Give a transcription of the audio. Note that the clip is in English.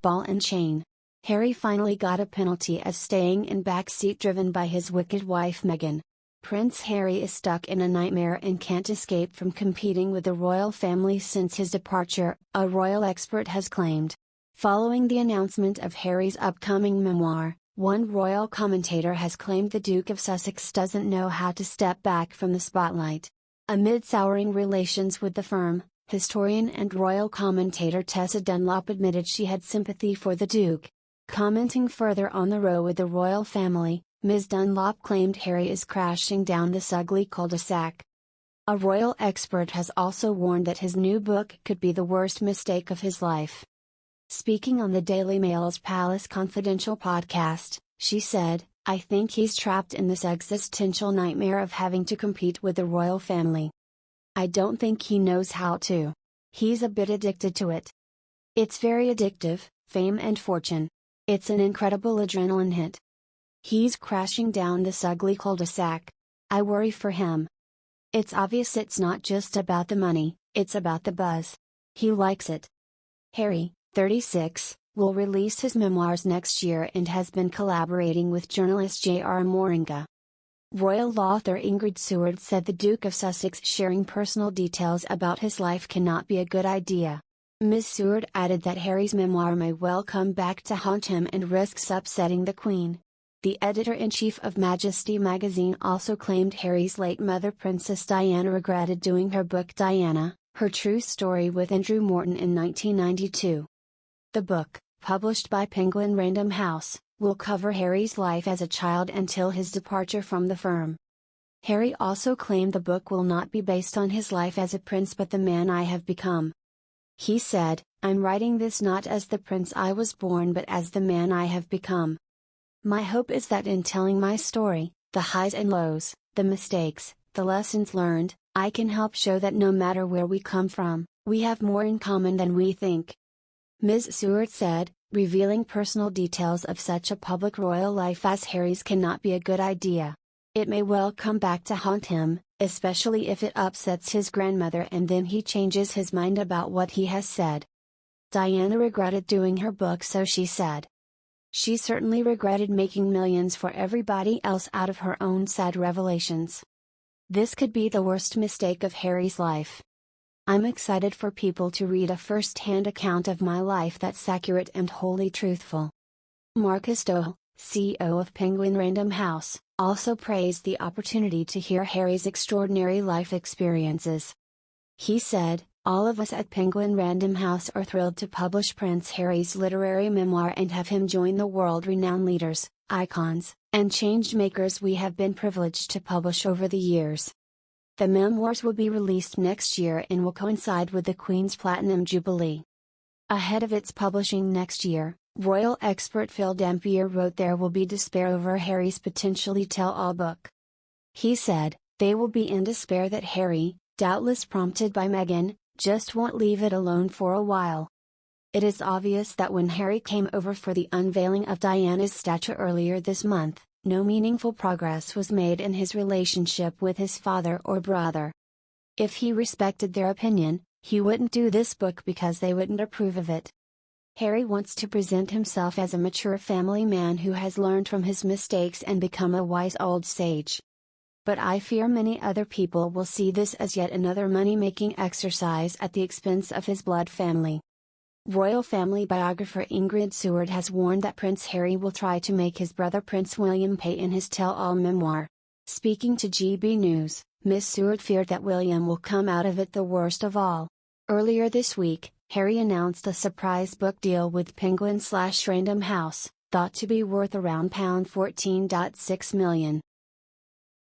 ball and chain. Harry finally got a penalty as staying in backseat driven by his wicked wife Meghan. Prince Harry is stuck in a nightmare and can't escape from competing with the royal family since his departure, a royal expert has claimed. Following the announcement of Harry's upcoming memoir, one royal commentator has claimed the Duke of Sussex doesn't know how to step back from the spotlight. Amid souring relations with the firm, historian and royal commentator Tessa Dunlop admitted she had sympathy for the Duke. Commenting further on the row with the royal family, Ms. Dunlop claimed Harry is crashing down this ugly cul-de-sac. A royal expert has also warned that his new book could be the worst mistake of his life. Speaking on the Daily Mail's Palace Confidential podcast, she said, "I think he's trapped in this existential nightmare of having to compete with the royal family. I don't think he knows how to. He's a bit addicted to it. It's very addictive, fame and fortune. It's an incredible adrenaline hit. He's crashing down this ugly cul-de-sac. I worry for him. It's obvious it's not just about the money, it's about the buzz. He likes it." Harry, 36, will release his memoirs next year and has been collaborating with journalist J.R. Moringa. Royal author Ingrid Seward said the Duke of Sussex sharing personal details about his life cannot be a good idea. Ms. Seward added that Harry's memoir may well come back to haunt him and risks upsetting the Queen. The editor-in-chief of Majesty magazine also claimed Harry's late mother Princess Diana regretted doing her book Diana, Her True Story with Andrew Morton in 1992. The book, published by Penguin Random House, will cover Harry's life as a child until his departure from the firm. Harry also claimed the book will not be based on his life as a prince but the man I have become. He said, "I'm writing this not as the prince I was born but as the man I have become. My hope is that in telling my story, the highs and lows, the mistakes, the lessons learned, I can help show that no matter where we come from, we have more in common than we think." Ms. Seward said, revealing personal details of such a public royal life as Harry's cannot be a good idea. It may well come back to haunt him, especially if it upsets his grandmother and then he changes his mind about what he has said. Diana regretted doing her book, so she said. She certainly regretted making millions for everybody else out of her own sad revelations. This could be the worst mistake of Harry's life. I'm excited for people to read a first-hand account of my life that's accurate and wholly truthful. Marcus Dole, CEO of Penguin Random House, also praised the opportunity to hear Harry's extraordinary life experiences. He said, "All of us at Penguin Random House are thrilled to publish Prince Harry's literary memoir and have him join the world-renowned leaders, icons, and change-makers we have been privileged to publish over the years." The memoirs will be released next year and will coincide with the Queen's Platinum Jubilee. Ahead of its publishing next year, royal expert Phil Dampier wrote there will be despair over Harry's potentially tell-all book. He said, "They will be in despair that Harry, doubtless prompted by Meghan, just won't leave it alone for a while." It is obvious that when Harry came over for the unveiling of Diana's statue earlier this month, no meaningful progress was made in his relationship with his father or brother. If he respected their opinion, he wouldn't do this book because they wouldn't approve of it. Harry wants to present himself as a mature family man who has learned from his mistakes and become a wise old sage. But I fear many other people will see this as yet another money-making exercise at the expense of his blood family. Royal family biographer Ingrid Seward has warned that Prince Harry will try to make his brother Prince William pay in his tell-all memoir. Speaking to GB News, Ms. Seward feared that William will come out of it the worst of all. Earlier this week, Harry announced a surprise book deal with Penguin/Random House, thought to be worth around £14.6 million.